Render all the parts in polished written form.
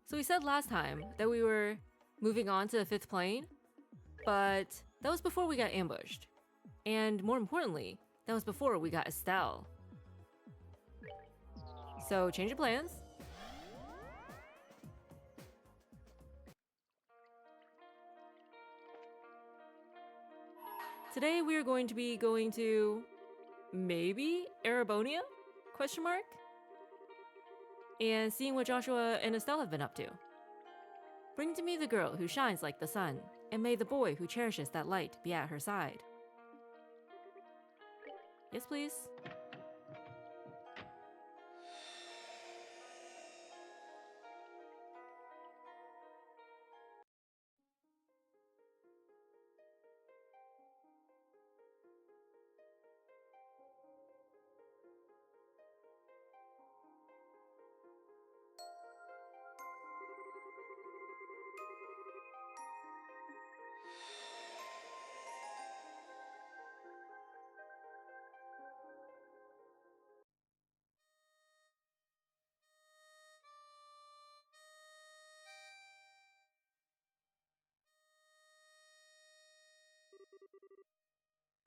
So we said last time that we were moving on to the 5th plane, but that was before we got ambushed. And more importantly, that was before we got Estelle. So change of plans. Today we are going to be going to maybe Erebonia? Question mark? And seeing what Joshua and Estelle have been up to. Bring to me the girl who shines like the sun, and may the boy who cherishes that light be at her side. Yes, please.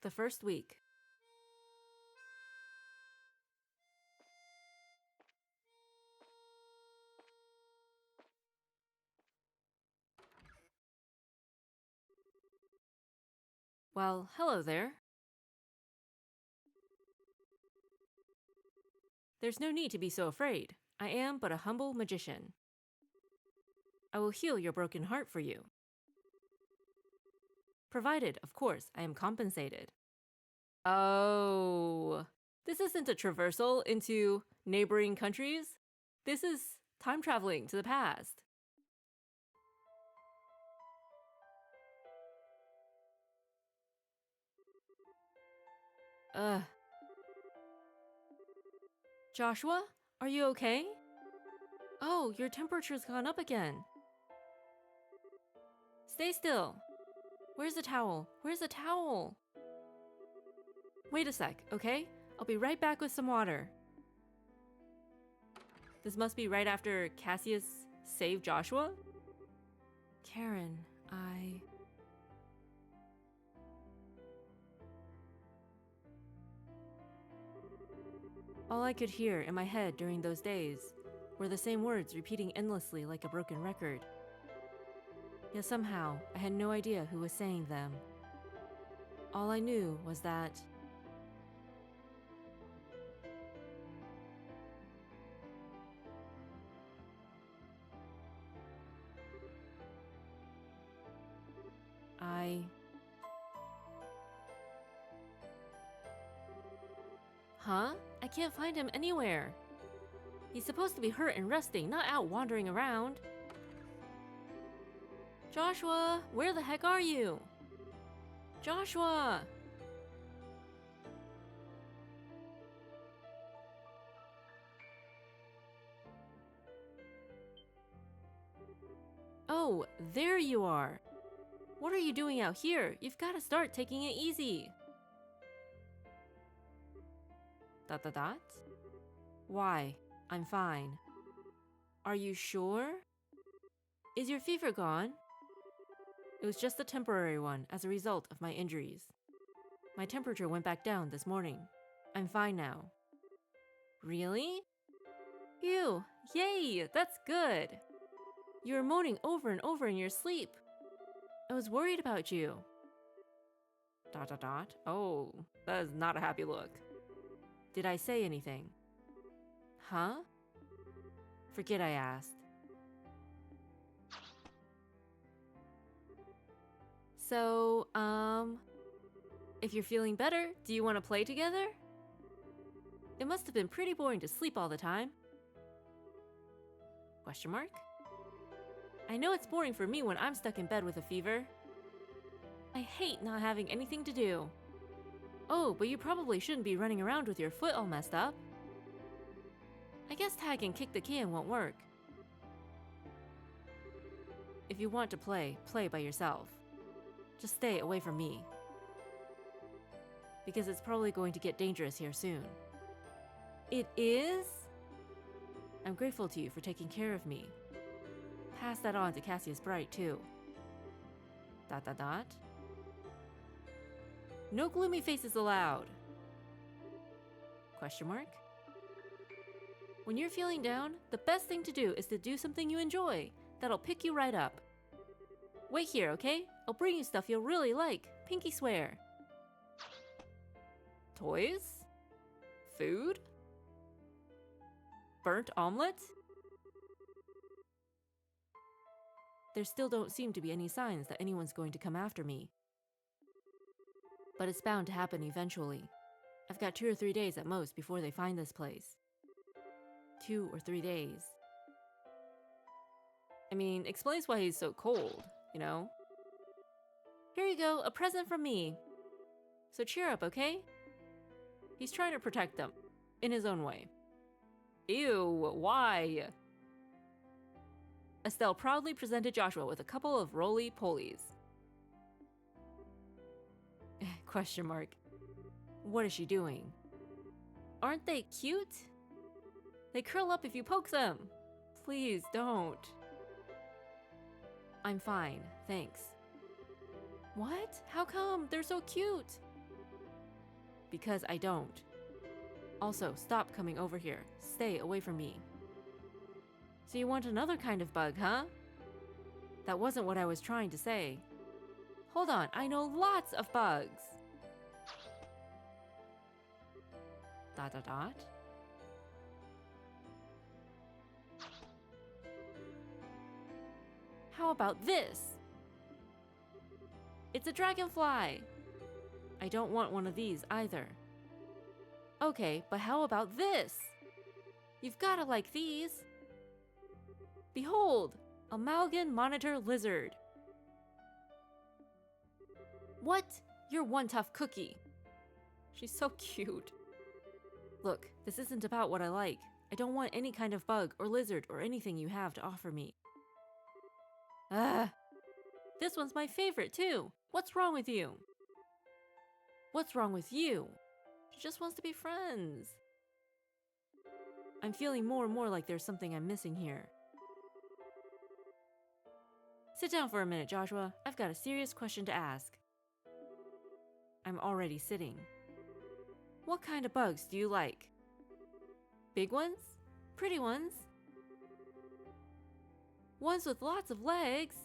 The first week. Well, hello there. There's no need to be so afraid. I am but a humble magician. I will heal your broken heart for you. Provided, of course, I am compensated. Oh, this isn't a traversal into neighboring countries. This is time traveling to the past. Ugh. Joshua, are you okay? Oh, your temperature's gone up again. Stay still. Where's the towel? Where's the towel? Wait a sec, okay? I'll be right back with some water. This must be right after Cassius saved Joshua? Karen, All I could hear in my head during those days were the same words repeating endlessly like a broken record. Yet somehow, I had no idea who was saying them. All I knew was that Huh? I can't find him anywhere. He's supposed to be hurt and resting, not out wandering around. Joshua, where the heck are you? Joshua! Oh, there you are. What are you doing out here? You've got to start taking it easy. ... Why? I'm fine. Are you sure? Is your fever gone? It was just a temporary one as a result of my injuries. My temperature went back down this morning. I'm fine now. Really? Phew, yay, that's good. You were moaning over and over in your sleep. I was worried about you. ... Oh, that is not a happy look. Did I say anything? Huh? Forget I asked. So, if you're feeling better, do you want to play together? It must have been pretty boring to sleep all the time. Question mark? I know it's boring for me when I'm stuck in bed with a fever. I hate not having anything to do. Oh, but you probably shouldn't be running around with your foot all messed up. I guess tag and kick the can won't work. If you want to play, play by yourself. Just stay away from me. Because it's probably going to get dangerous here soon. It is? I'm grateful to you for taking care of me. pass that on to Cassius Bright, too. ... No gloomy faces allowed. Question mark? When you're feeling down, the best thing to do is to do something you enjoy. That'll pick you right up. Wait here, okay? I'll bring you stuff you'll really like. Pinky swear. Toys? Food? Burnt omelet? There still don't seem to be any signs that anyone's going to come after me. But it's bound to happen eventually. I've got 2 or 3 days at most before they find this place. 2 or 3 days. I mean, explains why he's so cold, you know? Here you go, a present from me. So cheer up, okay? He's trying to protect them, in his own way. Ew, why? Estelle proudly presented Joshua with a couple of roly-polies. Question mark. What is she doing? Aren't they cute? They curl up if you poke them. Please don't. I'm fine, thanks. What? How come? They're so cute. Because I don't. Also, stop coming over here. Stay away from me. So you want another kind of bug, huh? That wasn't what I was trying to say. Hold on, I know lots of bugs. ... How about this? It's a dragonfly. I don't want one of these either. Okay, but how about this? You've gotta like these. Behold, a Malgan monitor lizard. What? You're one tough cookie. She's so cute. Look, this isn't about what I like. I don't want any kind of bug or lizard or anything you have to offer me. This one's my favorite too. What's wrong with you? What's wrong with you? She just wants to be friends. I'm feeling more and more like there's something I'm missing here. Sit down for a minute, Joshua. I've got a serious question to ask. I'm already sitting. What kind of bugs do you like? Big ones? Pretty ones? Ones with lots of legs?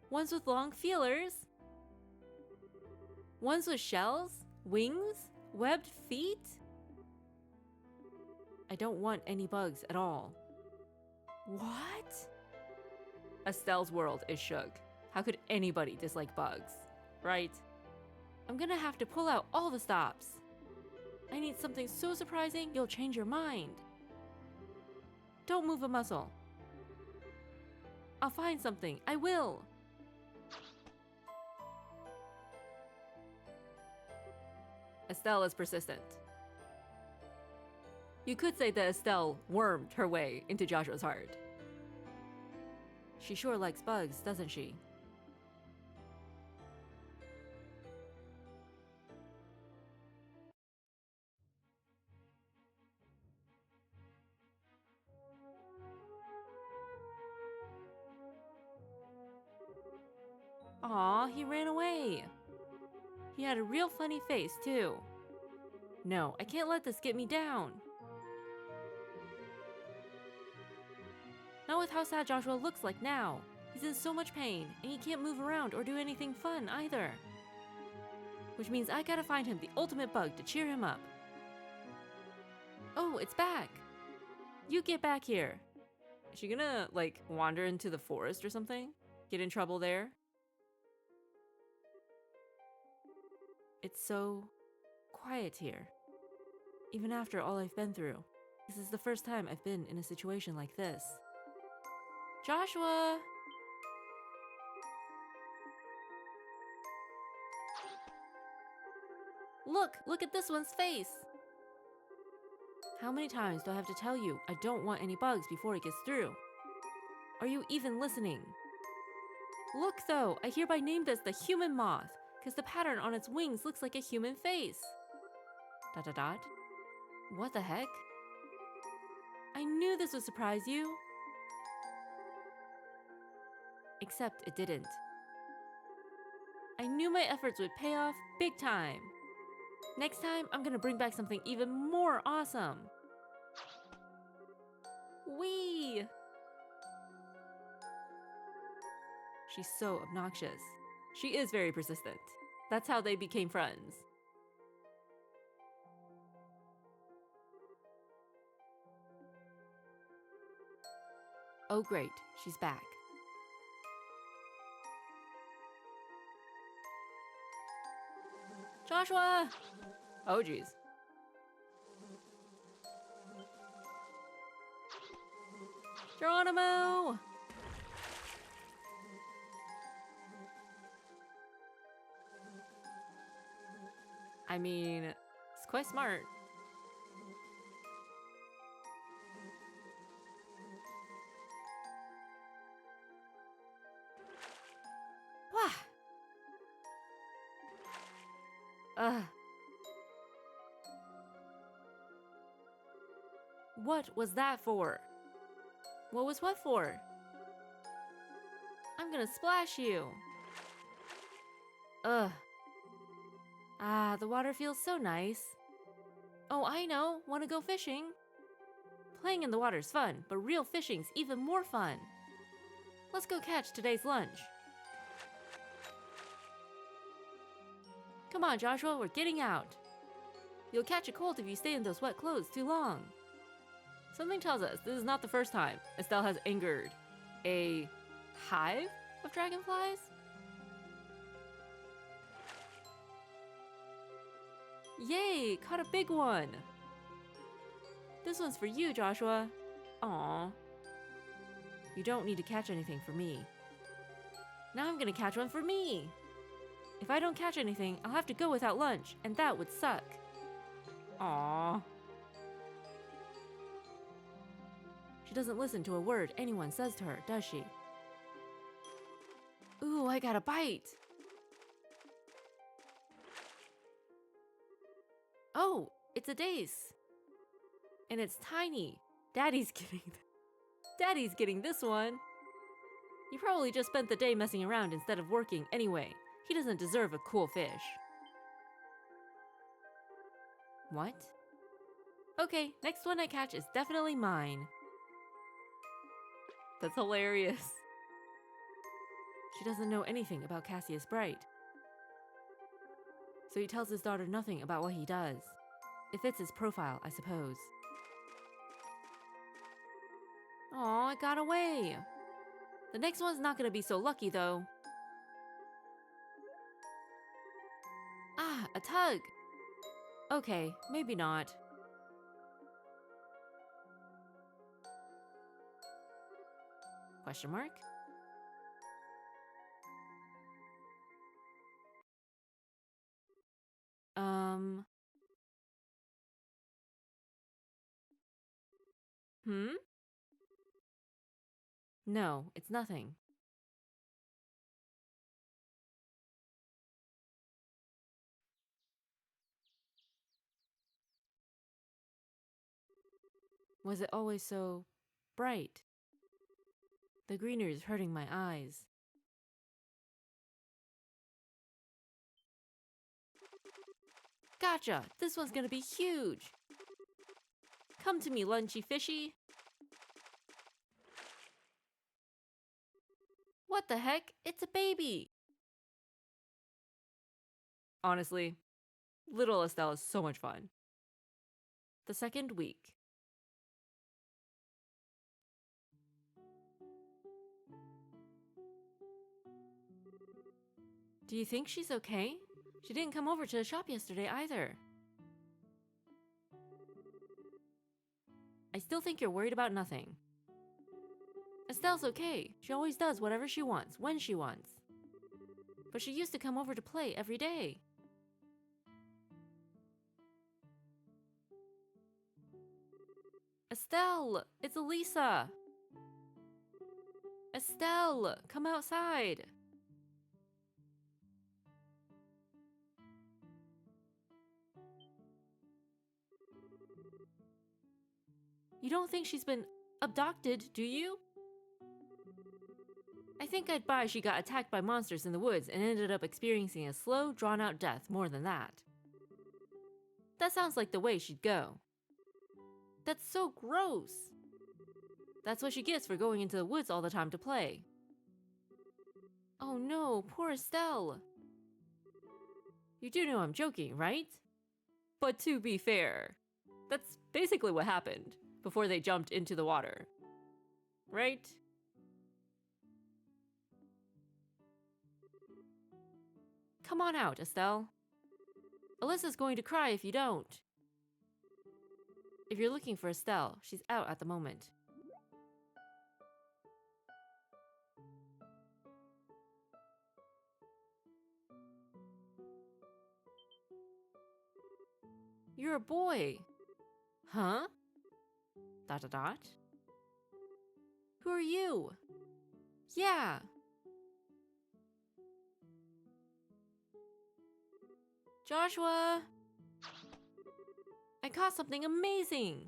Ones with long feelers? Ones with shells? Wings? Webbed feet? I don't want any bugs at all. What? Estelle's world is shook. How could anybody dislike bugs, right? I'm gonna have to pull out all the stops. I need something so surprising you'll change your mind. Don't move a muscle. I'll find something. I will. Estelle is persistent. You could say that Estelle wormed her way into Joshua's heart. She sure likes bugs, doesn't she? Aw, he ran away. He had a real funny face, too. No, I can't let this get me down. Not with how sad Joshua looks like now. He's in so much pain, and he can't move around or do anything fun either. Which means I gotta find him the ultimate bug to cheer him up. Oh, it's back. You get back here. Is she gonna, like, wander into the forest or something? Get in trouble there? It's so quiet here. Even after all I've been through. This is the first time I've been in a situation like this. Joshua! Look at this one's face! How many times do I have to tell you I don't want any bugs before it gets through? Are you even listening? Look though, I hereby named this the human moth, because the pattern on its wings looks like a human face. ... What the heck? I knew this would surprise you. Except it didn't. I knew my efforts would pay off big time. Next time, I'm gonna bring back something even more awesome. Whee! She's so obnoxious. She is very persistent. That's how they became friends. Oh great, she's back. Joshua! Oh geez. Geronimo! I mean, it's quite smart. Wah! Ugh. What was that for? What was what for? I'm gonna splash you. Ugh. Ah, the water feels so nice. Oh, I know. Wanna go fishing? Playing in the water's fun, but real fishing's even more fun. Let's go catch today's lunch. Come on, Joshua, we're getting out. You'll catch a cold if you stay in those wet clothes too long. Something tells us this is not the first time Estelle has angered a hive of dragonflies? Yay, caught a big one. This one's for you, Joshua. Aww. You don't need to catch anything for me. Now I'm gonna catch one for me. If I don't catch anything, I'll have to go without lunch, and that would suck. Aww. She doesn't listen to a word anyone says to her, does she? Ooh, I got a bite. Oh, it's a dace. And it's tiny. Daddy's getting this one. He probably just spent the day messing around instead of working anyway. He doesn't deserve a cool fish. What? Okay, next one I catch is definitely mine. That's hilarious. She doesn't know anything about Cassius Bright. So he tells his daughter nothing about what he does. It fits his profile, I suppose. Aw, it got away. The next one's not gonna be so lucky, though. Ah, a tug. Okay, maybe not. Question mark? Hmm? No, it's nothing. Was it always so bright? The greenery's hurting my eyes. Gotcha! This one's gonna be huge! Come to me, lunchy fishy! What the heck? It's a baby! Honestly, little Estelle is so much fun. The second week. Do you think she's okay? She didn't come over to the shop yesterday either. I still think you're worried about nothing. Estelle's okay. She always does whatever she wants, when she wants. But she used to come over to play every day. Estelle! It's Elisa! Estelle! Come outside! You don't think she's been abducted, do you? I think I'd buy she got attacked by monsters in the woods and ended up experiencing a slow, drawn-out death more than that. That sounds like the way she'd go. That's so gross. That's what she gets for going into the woods all the time to play. Oh no, poor Estelle. You do know I'm joking, right? But to be fair, that's basically what happened before they jumped into the water. Right? Come on out, Estelle. Alyssa's going to cry if you don't. If you're looking for Estelle, she's out at the moment. You're a boy. Huh? ... Who are you? Yeah. Joshua! I caught something amazing!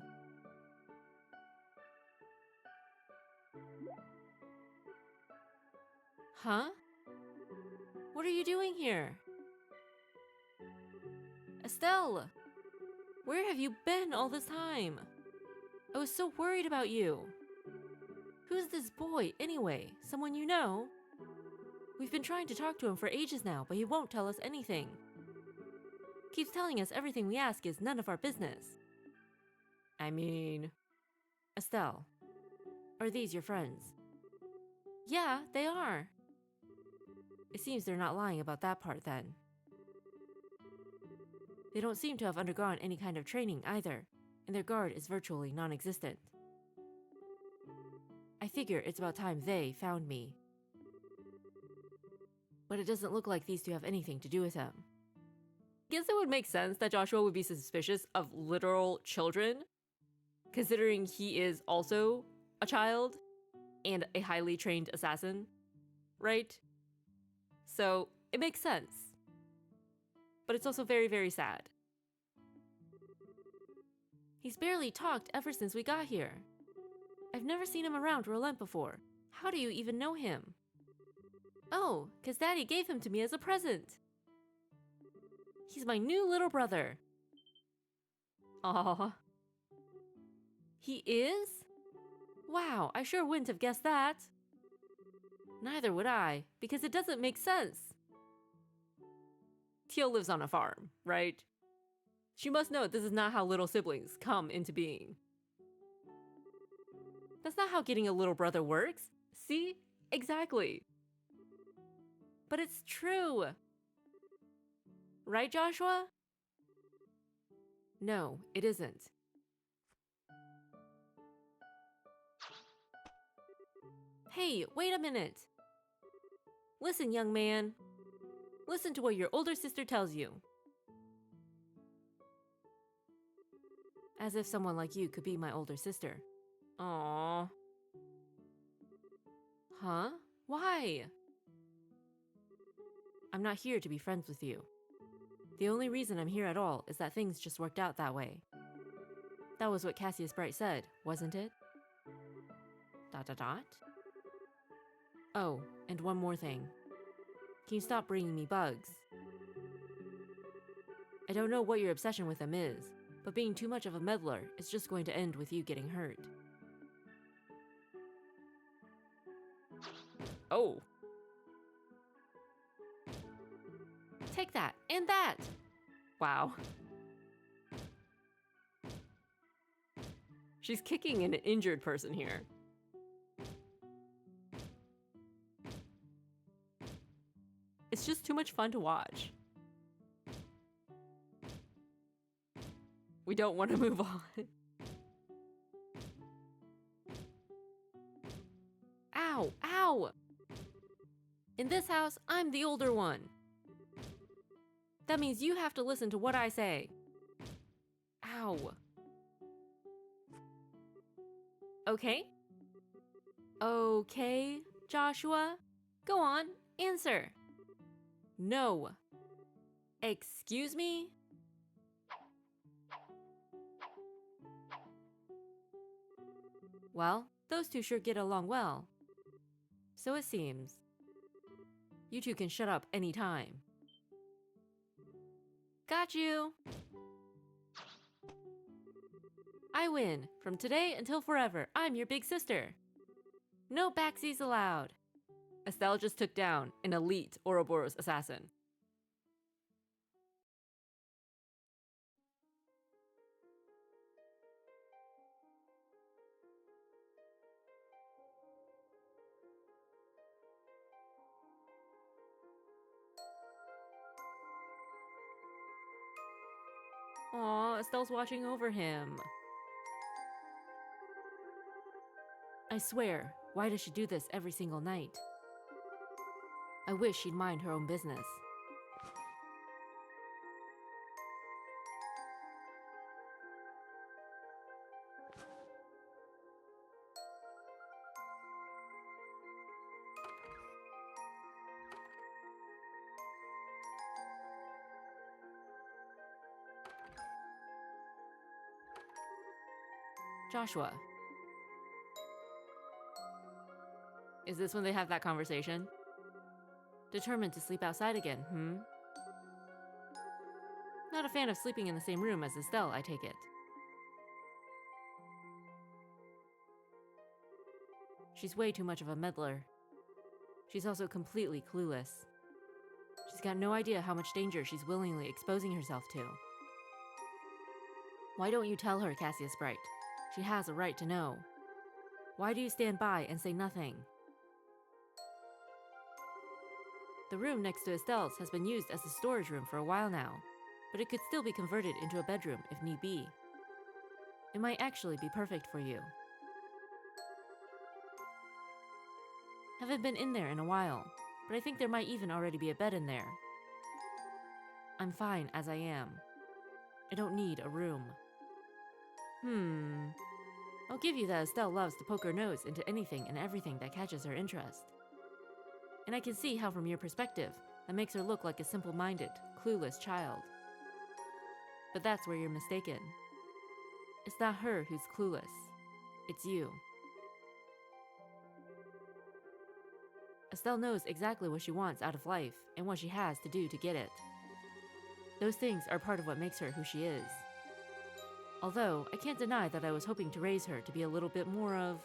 Huh? What are you doing here? Estelle! Where have you been all this time? I was so worried about you. Who's this boy, anyway? Someone you know? We've been trying to talk to him for ages now, but he won't tell us anything. Keeps telling us everything we ask is none of our business. I mean... Estelle, are these your friends? Yeah, they are. It seems they're not lying about that part then. They don't seem to have undergone any kind of training either, and their guard is virtually non-existent. I figure it's about time they found me. But it doesn't look like these two have anything to do with him. Guess it would make sense that Joshua would be suspicious of literal children, considering he is also a child and a highly trained assassin, right? So it makes sense. But it's also very, very sad. He's barely talked ever since we got here. I've never seen him around Relent before. How do you even know him? Oh, 'cause Daddy gave him to me as a present. He's my new little brother. Aww. He is? Wow, I sure wouldn't have guessed that. Neither would I, because it doesn't make sense. Teal lives on a farm, right? She must know this is not how little siblings come into being. That's not how getting a little brother works. See? Exactly. But it's true. Right, Joshua? No, it isn't. Hey, wait a minute. Listen, young man. Listen to what your older sister tells you. As if someone like you could be my older sister. Aww. Huh? Why? I'm not here to be friends with you. The only reason I'm here at all is that things just worked out that way. That was what Cassius Bright said, wasn't it? ... Oh, and one more thing. Can you stop bringing me bugs? I don't know what your obsession with them is, but being too much of a meddler is just going to end with you getting hurt. Oh. Take that, and that! Wow. She's kicking an injured person here. It's just too much fun to watch. We don't want to move on. Ow! Ow! In this house, I'm the older one. That means you have to listen to what I say. Ow. Okay? Okay, Joshua? Go on, answer. No. Excuse me? Well, those two sure get along well. So it seems. You two can shut up any time. Got you! I win. From today until forever, I'm your big sister. No backsies allowed. Estelle just took down an elite Ouroboros assassin. Aw, Estelle's watching over him. I swear, why does she do this every single night? I wish she'd mind her own business. Joshua. Is this when they have that conversation? Determined to sleep outside again, Not a fan of sleeping in the same room as Estelle, I take it. She's way too much of a meddler. She's also completely clueless. She's got no idea how much danger she's willingly exposing herself to. Why don't you tell her, Cassius Bright? She has a right to know. Why do you stand by and say nothing? The room next to Estelle's has been used as a storage room for a while now, but it could still be converted into a bedroom if need be. It might actually be perfect for you. Haven't been in there in a while, but I think there might even already be a bed in there. I'm fine as I am. I don't need a room. I'll give you that Estelle loves to poke her nose into anything and everything that catches her interest. And I can see how from your perspective, that makes her look like a simple-minded, clueless child. But that's where you're mistaken. It's not her who's clueless. It's you. Estelle knows exactly what she wants out of life and what she has to do to get it. Those things are part of what makes her who she is. Although, I can't deny that I was hoping to raise her to be a little bit more of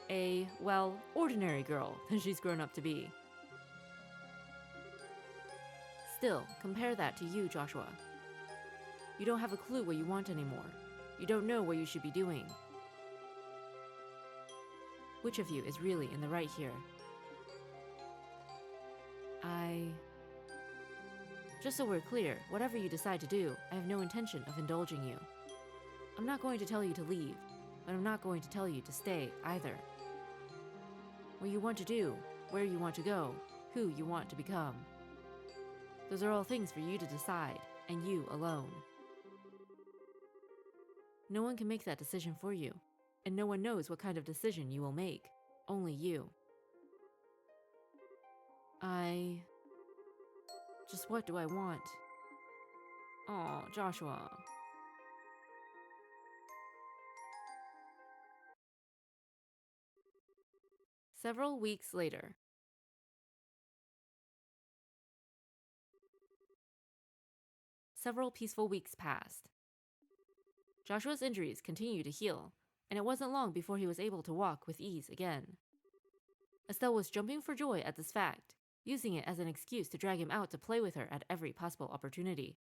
a, well, ordinary girl than she's grown up to be. Still, compare that to you, Joshua. You don't have a clue what you want anymore. You don't know what you should be doing. Which of you is really in the right here? Just so we're clear, whatever you decide to do, I have no intention of indulging you. I'm not going to tell you to leave, but I'm not going to tell you to stay either. What you want to do, where you want to go, who you want to become. Those are all things for you to decide, and you alone. No one can make that decision for you, and no one knows what kind of decision you will make. Only you. Just what do I want? Aw, Joshua. Several weeks later. Several peaceful weeks passed. Joshua's injuries continued to heal, and it wasn't long before he was able to walk with ease again. Estelle was jumping for joy at this fact, using it as an excuse to drag him out to play with her at every possible opportunity.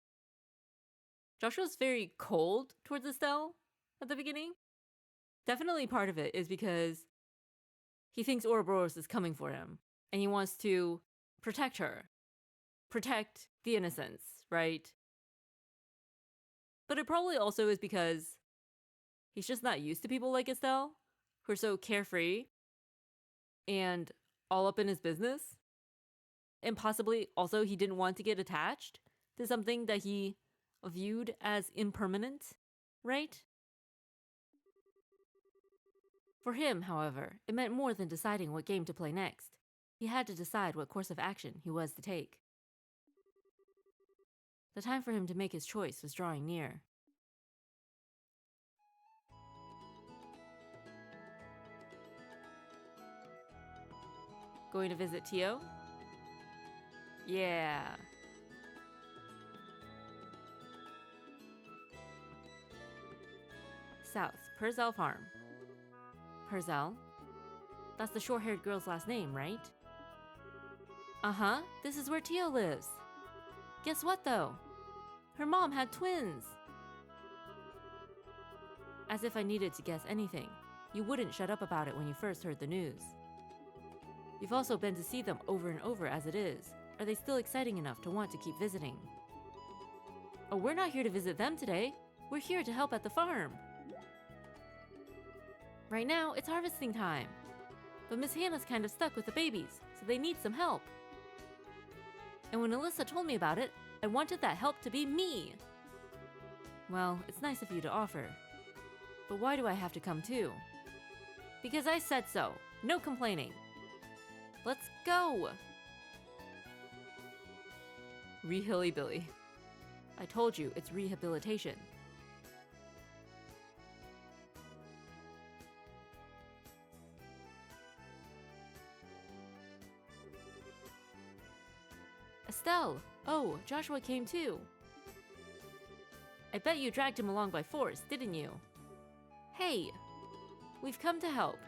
Joshua's very cold towards Estelle at the beginning. Definitely part of it is because he thinks Ouroboros is coming for him, and he wants to protect her. Protect the innocents, right? But it probably also is because he's just not used to people like Estelle, who are so carefree and all up in his business. And possibly also he didn't want to get attached to something that he viewed as impermanent, right? For him, however, it meant more than deciding what game to play next. He had to decide what course of action he was to take. The time for him to make his choice was drawing near. Going to visit Tio? Yeah. South, Purcell Farm. Purcell? That's the short-haired girl's last name, right? Uh-huh, this is where Tio lives. Guess what, though? Her mom had twins! As if I needed to guess anything. You wouldn't shut up about it when you first heard the news. You've also been to see them over and over as it is. Are they still exciting enough to want to keep visiting? Oh, we're not here to visit them today. We're here to help at the farm. Right now, it's harvesting time. But Miss Hannah's kind of stuck with the babies, so they need some help. And when Alyssa told me about it, I wanted that help to be me. Well, it's nice of you to offer. But why do I have to come too? Because I said so. No complaining. Let's go! Rehilly-billy. I told you, it's rehabilitation. Estelle! Oh, Joshua came too. I bet you dragged him along by force, didn't you? Hey! We've come to help.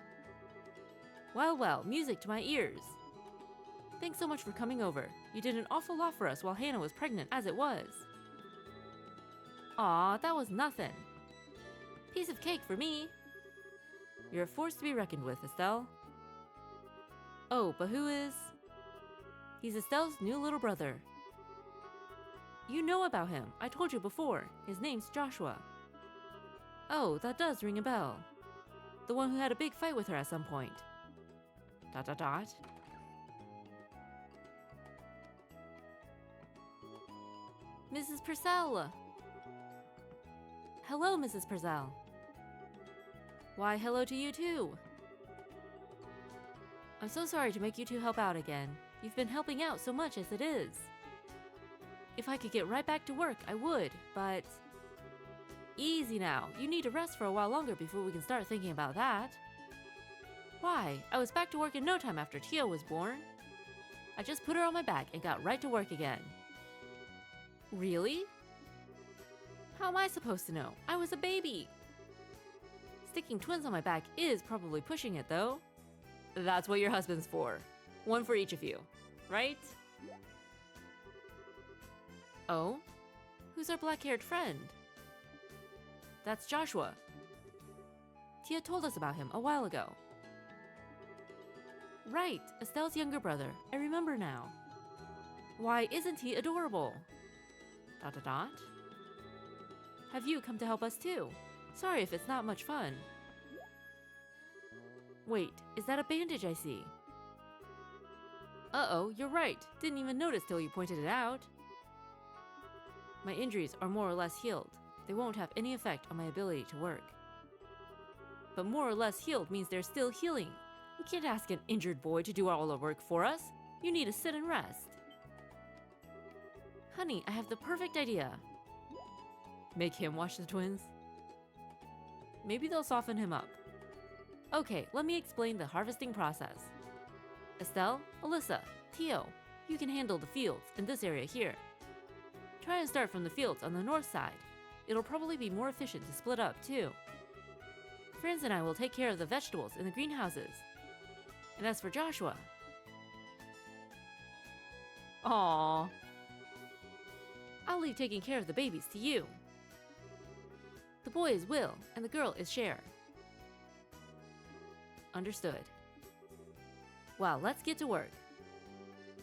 Well, well, music to my ears. Thanks so much for coming over. You did an awful lot for us while Hannah was pregnant as it was. Aw, that was nothing. Piece of cake for me. You're a force to be reckoned with, Estelle. Oh, but who is? He's Estelle's new little brother. You know about him. I told you before. His name's Joshua. Oh, that does ring a bell. The one who had a big fight with her at some point. ... Mrs. Purcell! Hello, Mrs. Purcell. Why, hello to you too. I'm so sorry to make you two help out again. You've been helping out so much as it is. If I could get right back to work, I would, but... Easy now. You need to rest for a while longer before we can start thinking about that. Why? I was back to work in no time after Tio was born. I just put her on my back and got right to work again. Really? How am I supposed to know? I was a baby. Sticking twins on my back is probably pushing it, though. That's what your husband's for. One for each of you, right? Oh? Who's our black-haired friend? That's Joshua. Tia told us about him a while ago. Right, Estelle's younger brother. I remember now. Why, isn't he adorable? ... Have you come to help us too? Sorry if it's not much fun. Wait, is that a bandage I see? Uh-oh, you're right. Didn't even notice till you pointed it out. My injuries are more or less healed. They won't have any effect on my ability to work. But more or less healed means they're still healing. We can't ask an injured boy to do all the work for us. You need to sit and rest. Honey, I have the perfect idea. Make him watch the twins? Maybe they'll soften him up. Okay, let me explain the harvesting process. Estelle, Alyssa, Tio, you can handle the fields in this area here. Try and start from the fields on the north side. It'll probably be more efficient to split up too. Franz and I will take care of the vegetables in the greenhouses. And as for Joshua... Aww. I'll leave taking care of the babies to you. The boy is Will, and the girl is Cher. Understood. Well, let's get to work.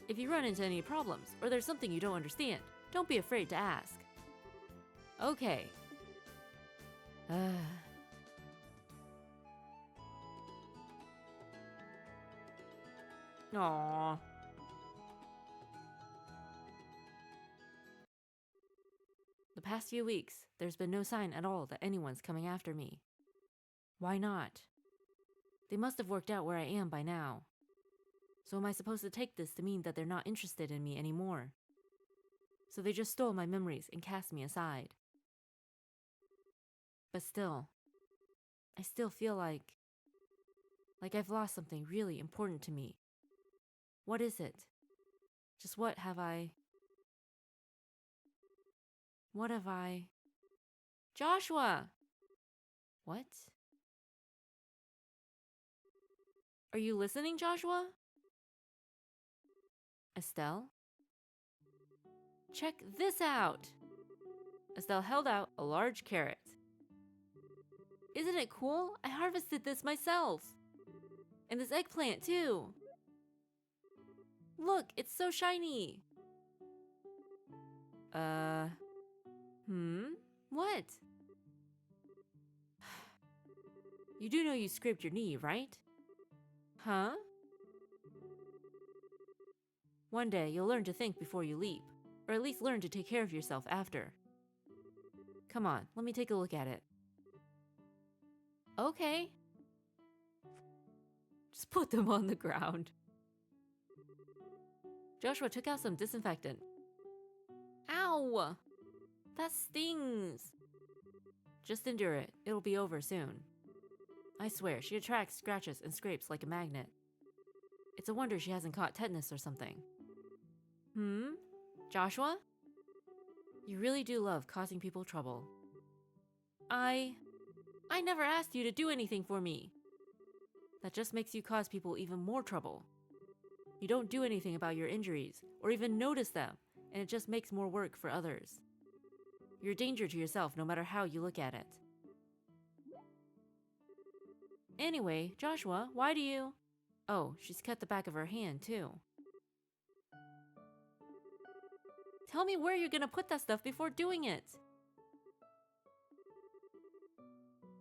If you run into any problems, or there's something you don't understand, don't be afraid to ask. Okay. Aww. The past few weeks, there's been no sign at all that anyone's coming after me. Why not? They must have worked out where I am by now. So am I supposed to take this to mean that they're not interested in me anymore? So they just stole my memories and cast me aside. But still, I still feel like I've lost something really important to me. What is it? Just what have I... What have I... Joshua! What? Are you listening, Joshua? Estelle? Check this out! Estelle held out a large carrot. Isn't it cool? I harvested this myself! And this eggplant, too! Look, it's so shiny! What? You do know you scraped your knee, right? Huh? One day, you'll learn to think before you leap, or at least learn to take care of yourself after. Come on, let me take a look at it. Okay. Just put them on the ground. Joshua took out some disinfectant. Ow! That stings! Just endure it. It'll be over soon. I swear, she attracts scratches and scrapes like a magnet. It's a wonder she hasn't caught tetanus or something. Joshua? You really do love causing people trouble. I never asked you to do anything for me. That just makes you cause people even more trouble. You don't do anything about your injuries, or even notice them, and it just makes more work for others. You're a danger to yourself no matter how you look at it. Anyway, Joshua, why do you... Oh, she's cut the back of her hand, too. Tell me where you're gonna put that stuff before doing it.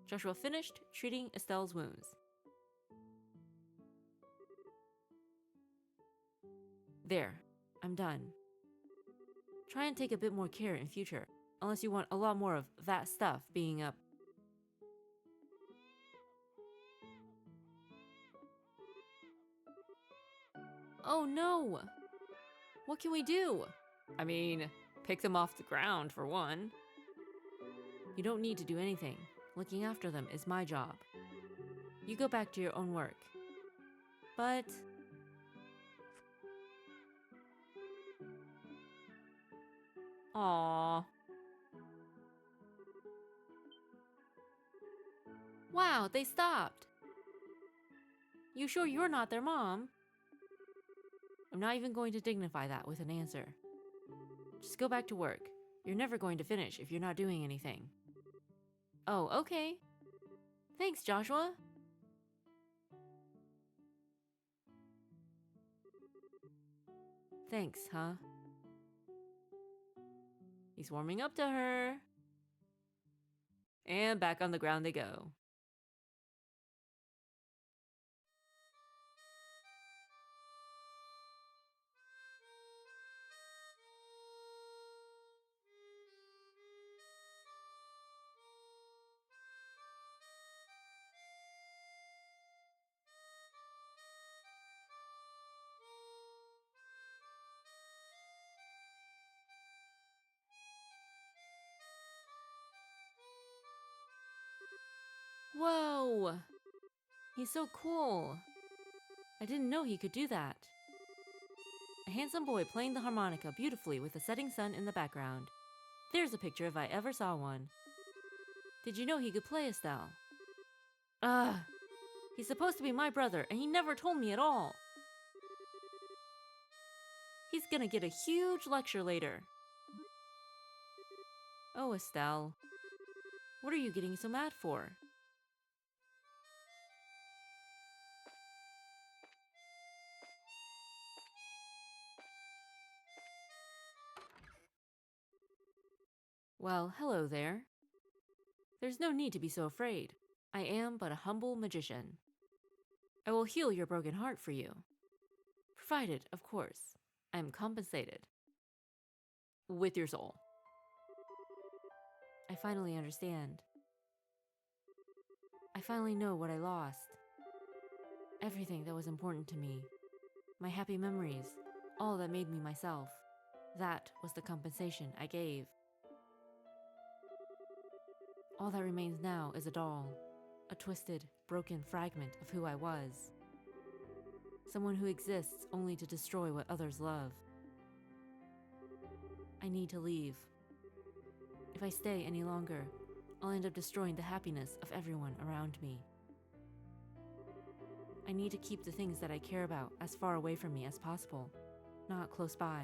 Joshua finished treating Estelle's wounds. There, I'm done. Try and take a bit more care in future, unless you want a lot more of that stuff being up. Oh no! What can we do? I mean, pick them off the ground for one. You don't need to do anything. Looking after them is my job. You go back to your own work. But... Aww. Wow, they stopped. You sure you're not their mom? I'm not even going to dignify that with an answer. Just go back to work. You're never going to finish if you're not doing anything. Oh, okay. Thanks, Joshua. Thanks, huh? He's warming up to her. And back on the ground they go. Whoa! He's so cool. I didn't know he could do that. A handsome boy playing the harmonica beautifully with the setting sun in the background. There's a picture if I ever saw one. Did you know he could play, Estelle? Ugh! He's supposed to be my brother, and he never told me at all. He's gonna get a huge lecture later. Oh, Estelle. What are you getting so mad for? Well, hello there. There's no need to be so afraid. I am but a humble magician. I will heal your broken heart for you. Provided, of course, I am compensated. With your soul. I finally understand. I finally know what I lost. Everything that was important to me. My happy memories. All that made me myself. That was the compensation I gave. All that remains now is a doll. A twisted, broken fragment of who I was. Someone who exists only to destroy what others love. I need to leave. If I stay any longer, I'll end up destroying the happiness of everyone around me. I need to keep the things that I care about as far away from me as possible, not close by.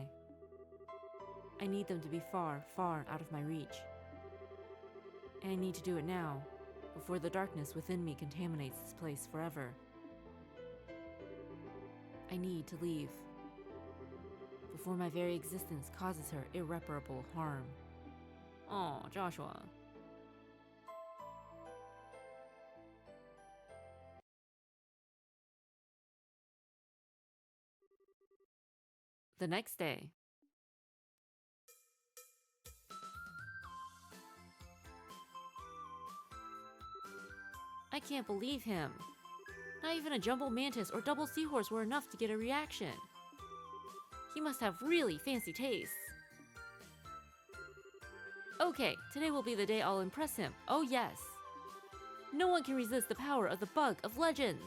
I need them to be far, far out of my reach. And I need to do it now, before the darkness within me contaminates this place forever. I need to leave, before my very existence causes her irreparable harm. Oh, Joshua. The next day. I can't believe him. Not even a jumbo mantis or double seahorse were enough to get a reaction. He must have really fancy tastes. Okay, today will be the day I'll impress him. Oh yes. No one can resist the power of the bug of legends.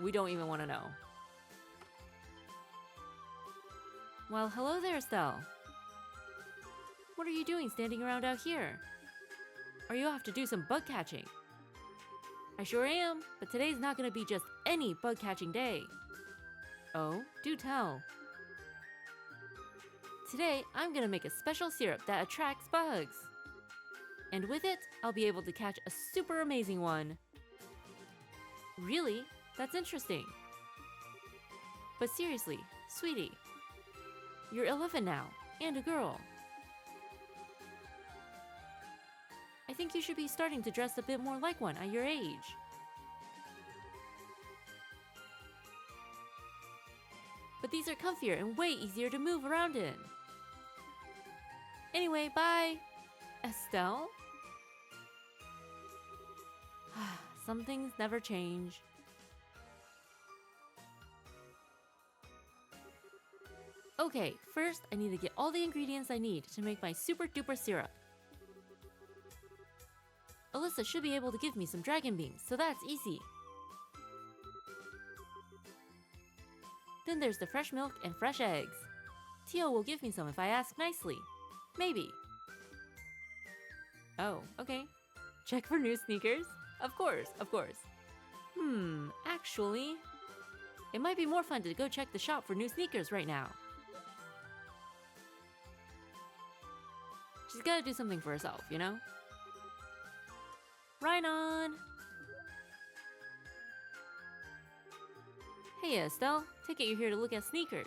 We don't even want to know. Well, hello there, Estelle. What are you doing standing around out here? Are you off to do some bug catching? I sure am, but today's not going to be just any bug catching day. Oh, do tell. Today, I'm going to make a special syrup that attracts bugs. And with it, I'll be able to catch a super amazing one. Really? That's interesting. But seriously, sweetie, you're 11 now, and a girl. I think you should be starting to dress a bit more like one at your age. But these are comfier and way easier to move around in. Anyway, bye. Estelle? Some things never change. Okay, first I need to get all the ingredients I need to make my super duper syrup. Alyssa should be able to give me some dragon beans, so that's easy. Then there's the fresh milk and fresh eggs. Tio will give me some if I ask nicely. Maybe. Oh, okay. Check for new sneakers? Of course, of course. Actually, it might be more fun to go check the shop for new sneakers right now. She's gotta do something for herself, you know? Right on! Hey Estelle, take it you're here to look at sneakers.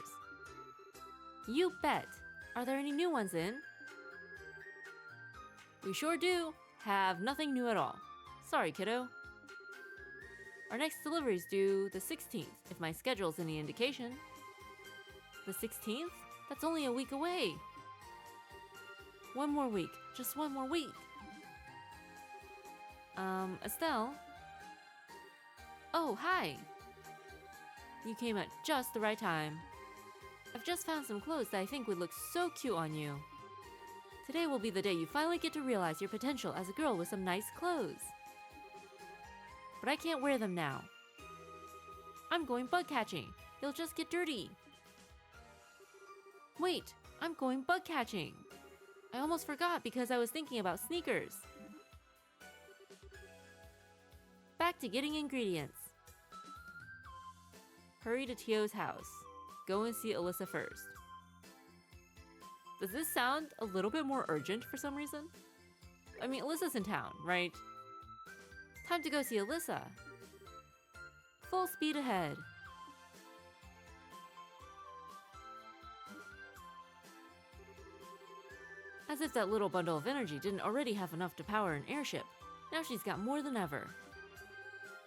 You bet! Are there any new ones in? We sure do. Have nothing new at all. Sorry, kiddo. Our next delivery's due the 16th, if my schedule's any indication. The 16th? That's only a week away. One more week. Just one more week. Estelle? Oh, hi! You came at just the right time. I've just found some clothes that I think would look so cute on you. Today will be the day you finally get to realize your potential as a girl with some nice clothes. But I can't wear them now. I'm going bug catching. They'll just get dirty. Wait, I'm going bug catching. I almost forgot because I was thinking about sneakers. Back to getting ingredients. Hurry to Tio's house. Go and see Alyssa first. Does this sound a little bit more urgent for some reason? I mean, Alyssa's in town, right? Time to go see Alyssa. Full speed ahead. As if that little bundle of energy didn't already have enough to power an airship. Now she's got more than ever.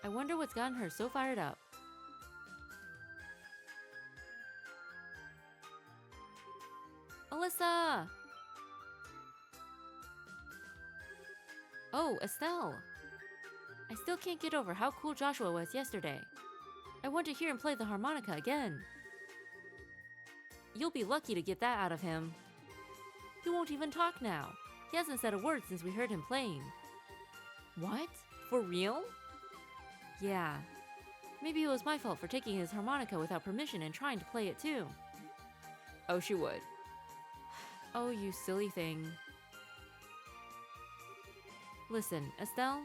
I wonder what's gotten her so fired up. Alyssa! Oh, Estelle! I still can't get over how cool Joshua was yesterday. I want to hear him play the harmonica again. You'll be lucky to get that out of him. He won't even talk now. He hasn't said a word since we heard him playing. What? For real? Yeah. Maybe it was my fault for taking his harmonica without permission and trying to play it too. Oh, she would. Oh, you silly thing. Listen, Estelle,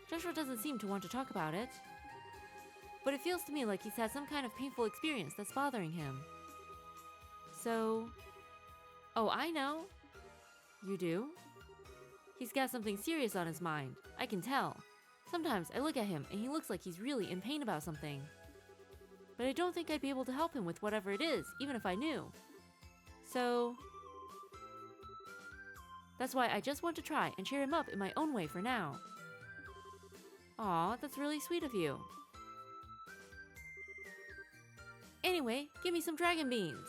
Joshua doesn't seem to want to talk about it. But it feels to me like he's had some kind of painful experience that's bothering him. So... Oh, I know. You do? He's got something serious on his mind. I can tell. Sometimes I look at him and he looks like he's really in pain about something. But I don't think I'd be able to help him with whatever it is, even if I knew. So... That's why I just want to try and cheer him up in my own way for now. Aw, that's really sweet of you. Anyway, give me some dragon beans.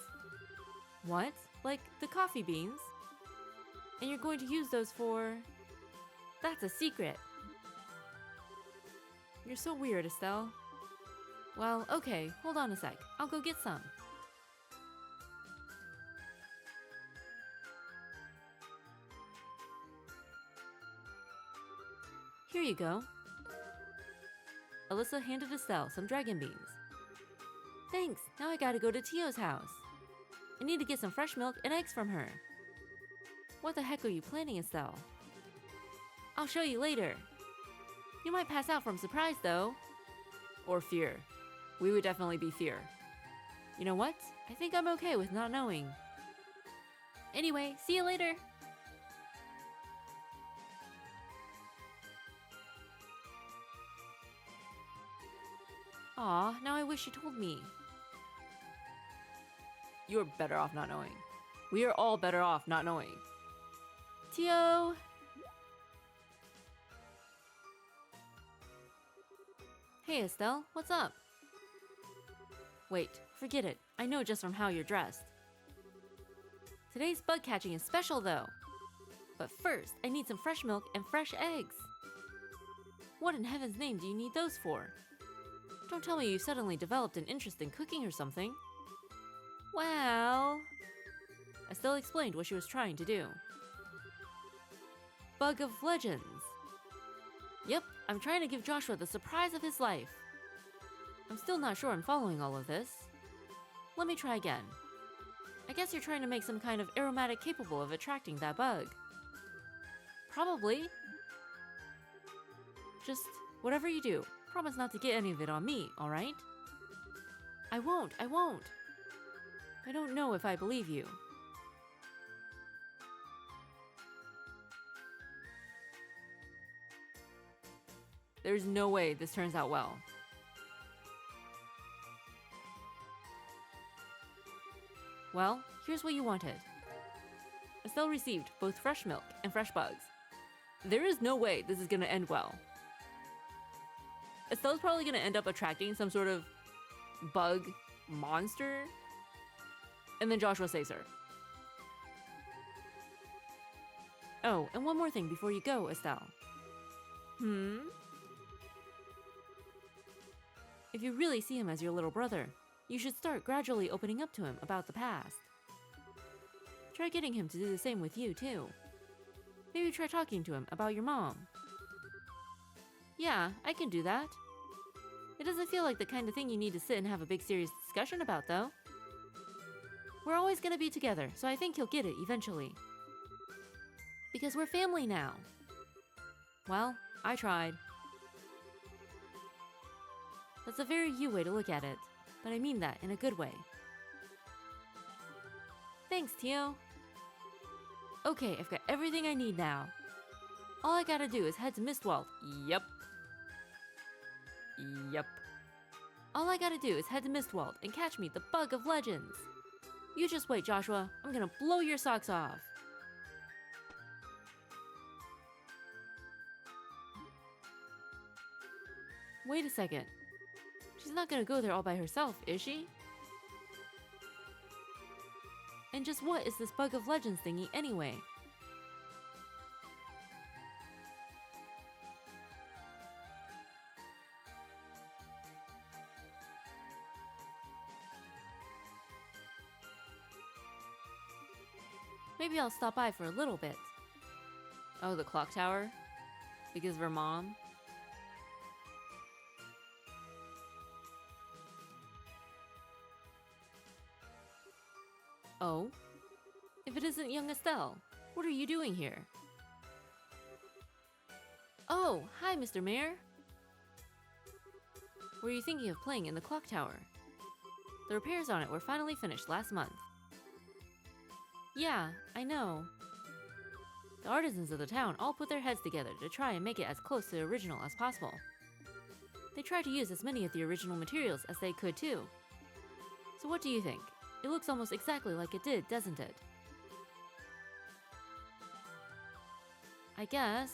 What? Like the coffee beans? And you're going to use those for... That's a secret. You're so weird, Estelle. Well, okay, hold on a sec. I'll go get some. Here you go. Alyssa handed Estelle some dragon beans. Thanks, now I gotta go to Tio's house. I need to get some fresh milk and eggs from her. What the heck are you planning, Estelle? I'll show you later. You might pass out from surprise, though. Or fear. We would definitely be fear. You know what? I think I'm okay with not knowing. Anyway, see you later. Aw, now I wish you told me. You're better off not knowing. We are all better off not knowing. Tio! Hey Estelle, what's up? Wait, forget it. I know just from how you're dressed. Today's bug catching is special though. But first, I need some fresh milk and fresh eggs. What in heaven's name do you need those for? Don't tell me you suddenly developed an interest in cooking or something. Well... Estelle explained what she was trying to do. Bug of Legends. Yep, I'm trying to give Joshua the surprise of his life. I'm still not sure I'm following all of this. Let me try again. I guess you're trying to make some kind of aromatic capable of attracting that bug. Probably. Just whatever you do, promise not to get any of it on me, alright? I won't. I don't know if I believe you. There's no way this turns out well. Well, here's what you wanted. Estelle received both fresh milk and fresh bugs. There is no way this is gonna end well. Estelle's probably gonna end up attracting some sort of bug monster. And then Joshua saves her. Oh, and one more thing before you go, Estelle. If you really see him as your little brother, you should start gradually opening up to him about the past. Try getting him to do the same with you, too. Maybe try talking to him about your mom. Yeah, I can do that. It doesn't feel like the kind of thing you need to sit and have a big serious discussion about, though. We're always gonna be together, so I think he'll get it eventually. Because we're family now. Well, I tried. That's a very you way to look at it, but I mean that in a good way. Thanks, Tio. Okay, I've got everything I need now. All I gotta do is head to Mistwald. Yep. All I gotta do is head to Mistwald and catch me the Bug of Legends. You just wait, Joshua. I'm gonna blow your socks off. Wait a second. She's not gonna go there all by herself, is she? And just what is this Bug of Legends thingy anyway? Maybe I'll stop by for a little bit. Oh, the clock tower? Because of her mom? Oh? If it isn't young Estelle, what are you doing here? Oh, hi, Mr. Mayor. Were you thinking of playing in the clock tower? The repairs on it were finally finished last month. Yeah, I know. The artisans of the town all put their heads together to try and make it as close to the original as possible. They tried to use as many of the original materials as they could too. So what do you think? It looks almost exactly like it did, doesn't it? I guess.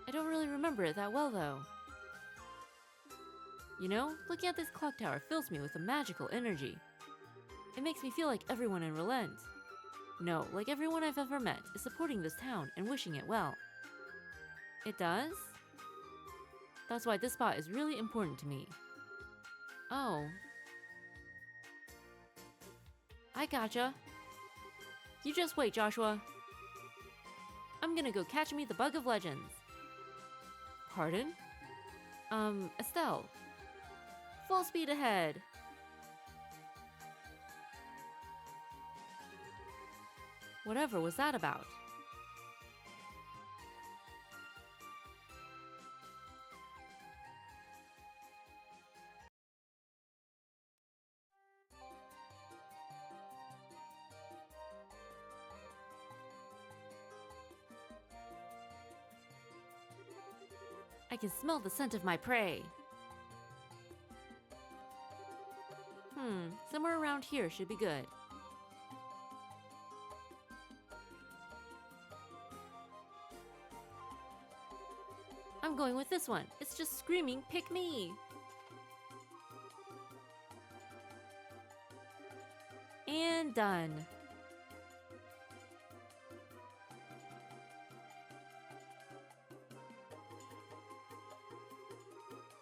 I don't really remember it that well though. You know, looking at this clock tower fills me with a magical energy. It makes me feel like everyone in Relent, no, like everyone I've ever met, is supporting this town and wishing it well. It does? That's why this spot is really important to me. Oh. I gotcha. You just wait, Joshua. I'm gonna go catch me the Bug of Legends. Pardon? Estelle. Full speed ahead. Whatever was that about? I can smell the scent of my prey. Somewhere around here should be good. I'm going with this one. It's just screaming, pick me! And done.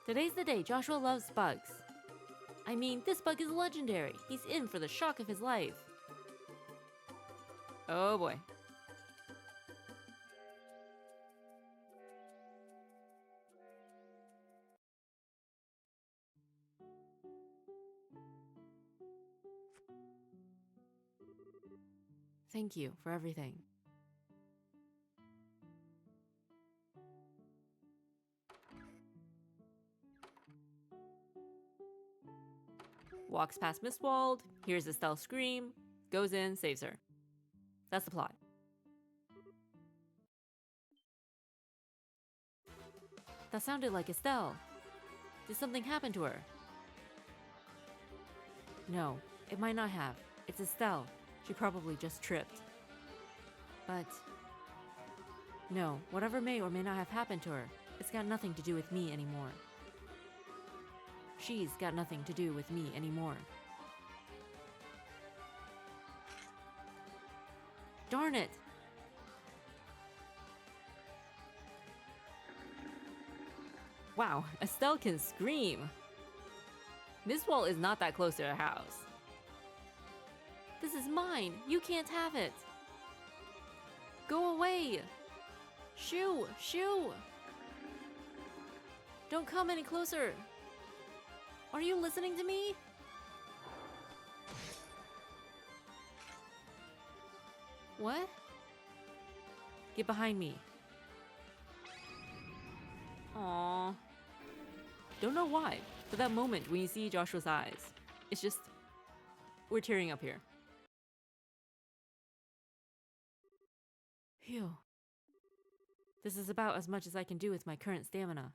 Today's the day Joshua loves bugs. I mean, this bug is legendary. He's in for the shock of his life. Oh boy. Thank you for everything. Walks past Mistwald, hears Estelle scream, goes in, saves her. That's the plot. That sounded like Estelle. Did something happen to her? No, it might not have. It's Estelle. She probably just tripped. But no, whatever may or may not have happened to her, it's got nothing to do with me anymore. She's got nothing to do with me anymore. Darn it! Wow, Estelle can scream! Mistwald is not that close to her house. This is mine! You can't have it! Go away! Shoo! Shoo! Don't come any closer! Are you listening to me? What? Get behind me. Aww. Don't know why, but that moment when you see Joshua's eyes, it's just... we're tearing up here. Phew. This is about as much as I can do with my current stamina.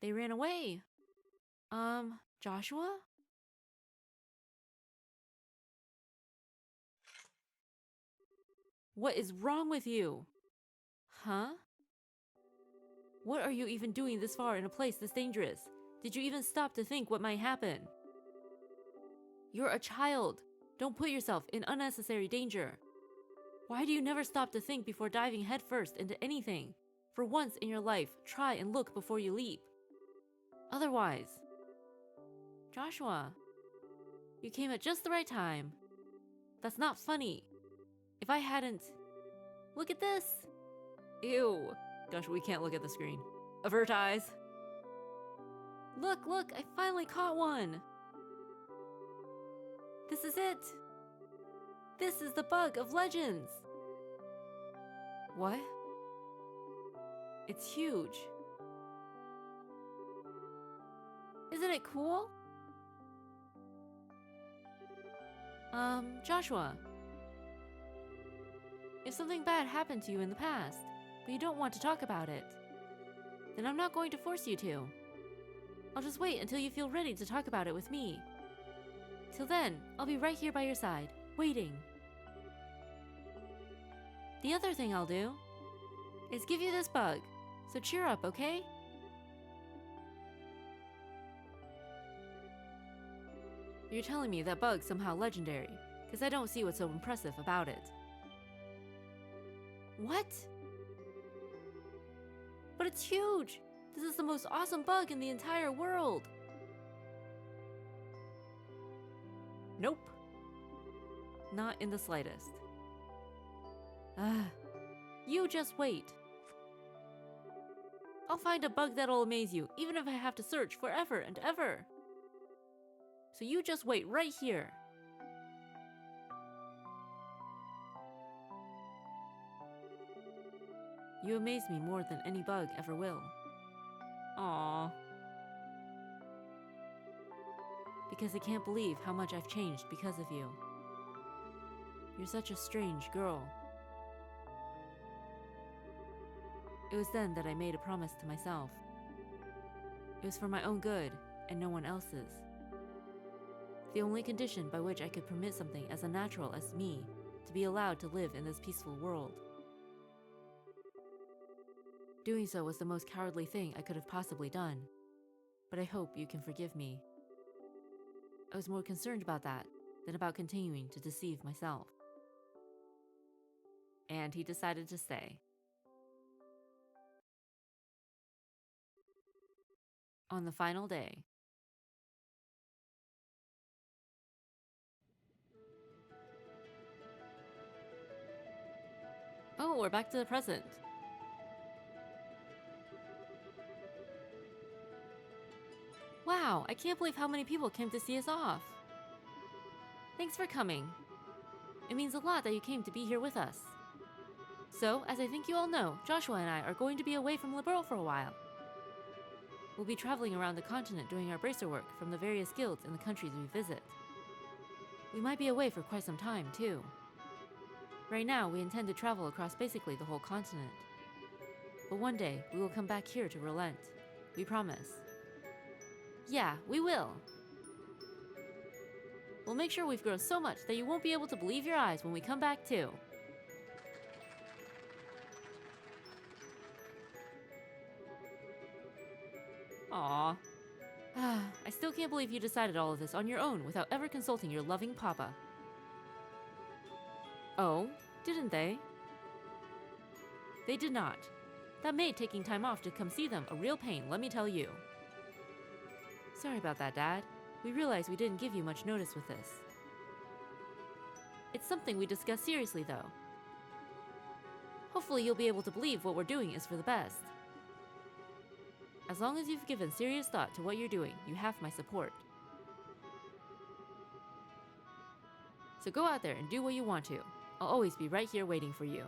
They ran away! Joshua? What is wrong with you? Huh? What are you even doing this far in a place this dangerous? Did you even stop to think what might happen? You're a child. Don't put yourself in unnecessary danger. Why do you never stop to think before diving headfirst into anything? For once in your life, try and look before you leap. Otherwise... Joshua, you came at just the right time. That's not funny. If I hadn't... Look at this! Ew. Joshua, we can't look at the screen. Avert eyes. Look, look, I finally caught one! This is it! This is the bug of legends! What? It's huge. Isn't it cool? Joshua. If something bad happened to you in the past, but you don't want to talk about it, then I'm not going to force you to. I'll just wait until you feel ready to talk about it with me. Till then, I'll be right here by your side, waiting. The other thing I'll do is give you this bug, so cheer up, okay? You're telling me that bug's somehow legendary, because I don't see what's so impressive about it. What? But it's huge! This is the most awesome bug in the entire world! Nope. Not in the slightest. You just wait. I'll find a bug that'll amaze you, even if I have to search forever and ever. So you just wait right here. You amaze me more than any bug ever will. Aww. Because I can't believe how much I've changed because of you. You're such a strange girl. It was then that I made a promise to myself. It was for my own good and no one else's. The only condition by which I could permit something as unnatural as me to be allowed to live in this peaceful world. Doing so was the most cowardly thing I could have possibly done, but I hope you can forgive me. I was more concerned about that than about continuing to deceive myself. And he decided to stay. On the final day. Oh, we're back to the present. Wow, I can't believe how many people came to see us off. Thanks for coming. It means a lot that you came to be here with us. So, as I think you all know, Joshua and I are going to be away from Liberl for a while. We'll be traveling around the continent doing our bracer work from the various guilds in the countries we visit. We might be away for quite some time, too. Right now, we intend to travel across basically the whole continent. But one day, we will come back here to relent. We promise. Yeah, we will. We'll make sure we've grown so much that you won't be able to believe your eyes when we come back, too. Aww. I still can't believe you decided all of this on your own without ever consulting your loving papa. Oh, didn't they? They did not. That made taking time off to come see them a real pain, let me tell you. Sorry about that, Dad. We realize we didn't give you much notice with this. It's something we discussed seriously, though. Hopefully you'll be able to believe what we're doing is for the best. As long as you've given serious thought to what you're doing, you have my support. So go out there and do what you want to. I'll always be right here waiting for you.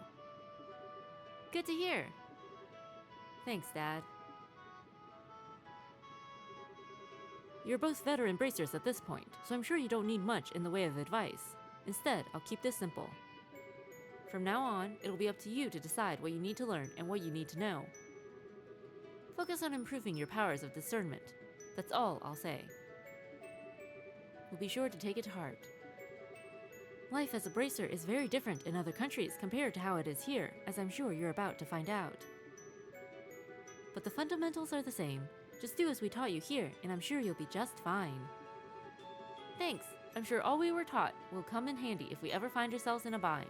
Good to hear. Thanks, Dad. You're both veteran bracers at this point, so I'm sure you don't need much in the way of advice. Instead, I'll keep this simple. From now on, it'll be up to you to decide what you need to learn and what you need to know. Focus on improving your powers of discernment. That's all I'll say. We'll be sure to take it to heart. Life as a bracer is very different in other countries compared to how it is here, as I'm sure you're about to find out. But the fundamentals are the same. Just do as we taught you here, and I'm sure you'll be just fine. Thanks. I'm sure all we were taught will come in handy if we ever find ourselves in a bind.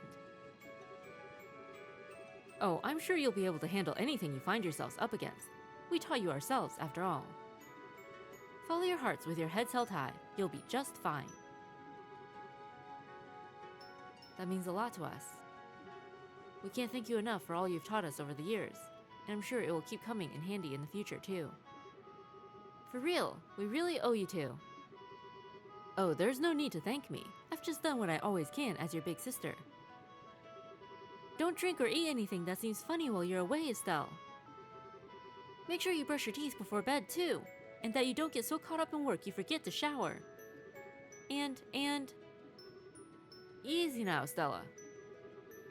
Oh, I'm sure you'll be able to handle anything you find yourselves up against. We taught you ourselves, after all. Follow your hearts with your heads held high. You'll be just fine. That means a lot to us. We can't thank you enough for all you've taught us over the years, and I'm sure it will keep coming in handy in the future, too. For real, we really owe you to. Oh, there's no need to thank me. I've just done what I always can as your big sister. Don't drink or eat anything that seems funny while you're away, Estelle. Make sure you brush your teeth before bed, too, and that you don't get so caught up in work you forget to shower. And... Easy now, Stella.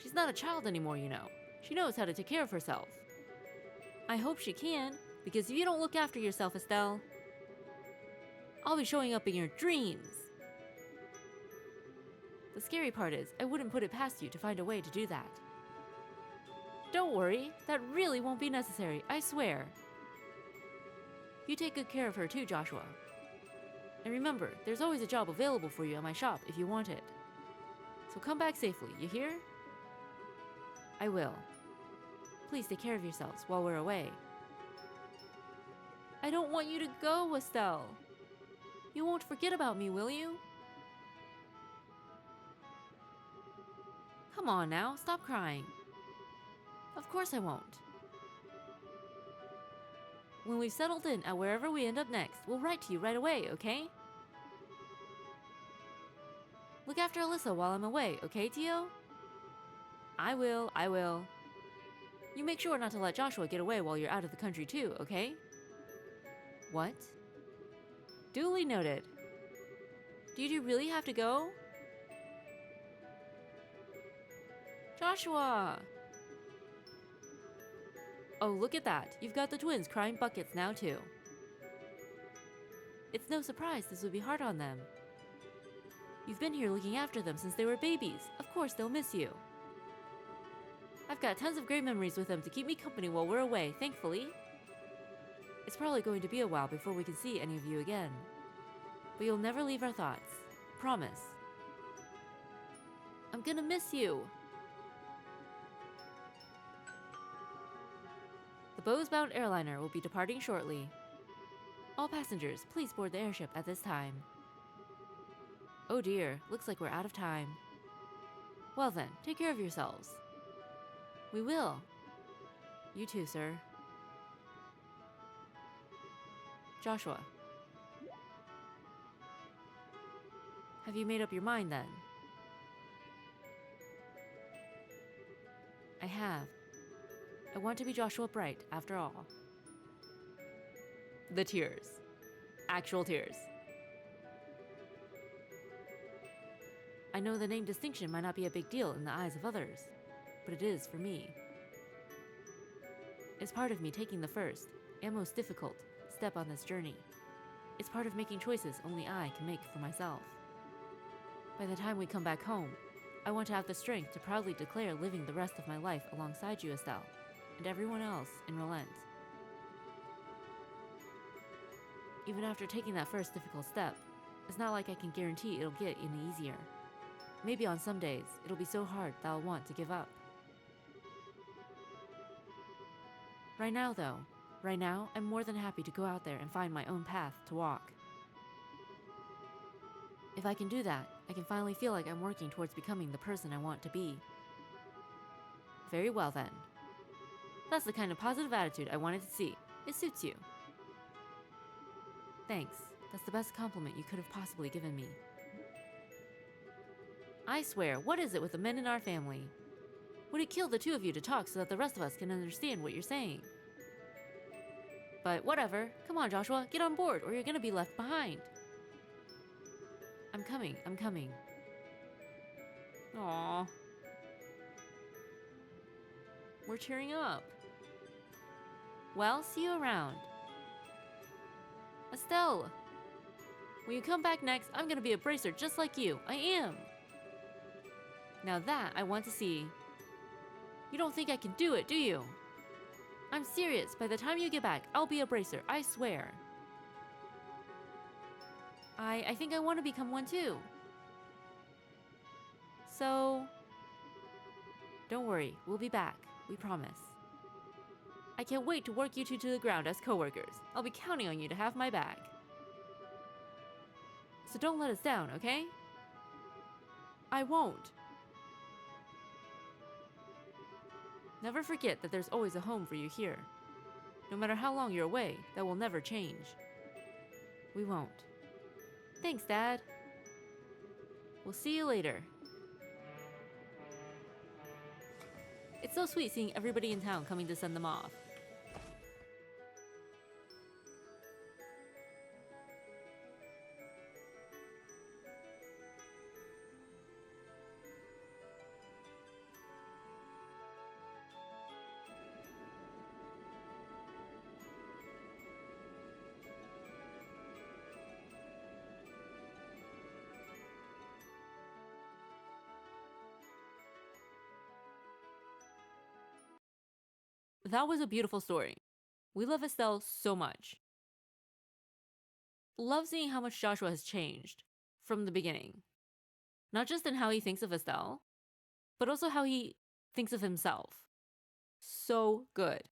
She's not a child anymore, you know. She knows how to take care of herself. I hope she can, because if you don't look after yourself, Estelle, I'll be showing up in your dreams. The scary part is, I wouldn't put it past you to find a way to do that. Don't worry, that really won't be necessary, I swear. You take good care of her too, Joshua. And remember, there's always a job available for you at my shop if you want it. So come back safely, you hear? I will. Please take care of yourselves while we're away. I don't want you to go, Estelle. You won't forget about me, will you? Come on now, stop crying. Of course I won't. When we've settled in at wherever we end up next, we'll write to you right away, okay? Look after Alyssa while I'm away, okay, Tio? I will. You make sure not to let Joshua get away while you're out of the country too, okay? What? Duly noted. Do you really have to go? Joshua! Oh, look at that. You've got the twins crying buckets now too. It's no surprise this would be hard on them. You've been here looking after them since they were babies. Of course they'll miss you. I've got tons of great memories with them to keep me company while we're away, thankfully. It's probably going to be a while before we can see any of you again. But you'll never leave our thoughts. Promise. I'm gonna miss you. The Bose-bound airliner will be departing shortly. All passengers, please board the airship at this time. Oh dear, looks like we're out of time. Well then, take care of yourselves. We will. You too, sir. Joshua. Have you made up your mind then? I have. I want to be Joshua Bright, after all. The tears. Actual tears. I know the name distinction might not be a big deal in the eyes of others, but it is for me. It's part of me taking the first, and most difficult, step on this journey. It's part of making choices only I can make for myself. By the time we come back home, I want to have the strength to proudly declare living the rest of my life alongside you, Estelle, and everyone else in Relent. Even after taking that first difficult step, it's not like I can guarantee it'll get any easier. Maybe on some days, it'll be so hard that I'll want to give up. Right now, though, I'm more than happy to go out there and find my own path to walk. If I can do that, I can finally feel like I'm working towards becoming the person I want to be. Very well then. That's the kind of positive attitude I wanted to see. It suits you. Thanks. That's the best compliment you could have possibly given me. I swear, what is it with the men in our family? Would it kill the two of you to talk so that the rest of us can understand what you're saying? But whatever. Come on, Joshua, get on board or you're gonna be left behind. I'm coming. Aww. We're cheering up. Well, see you around. Estelle! When you come back next, I'm gonna be a bracer just like you. I am! Now that I want to see. You don't think I can do it, do you? I'm serious. By the time you get back, I'll be a bracer, I swear. I think I want to become one too. So... Don't worry, we'll be back. We promise. I can't wait to work you two to the ground as co-workers. I'll be counting on you to have my back. So don't let us down, okay? I won't. Never forget that there's always a home for you here. No matter how long you're away, that will never change. We won't. Thanks, Dad. We'll see you later. It's so sweet seeing everybody in town coming to send them off. That was a beautiful story. We love Estelle so much. Love seeing how much Joshua has changed from the beginning. Not just in how he thinks of Estelle, but also how he thinks of himself. So good.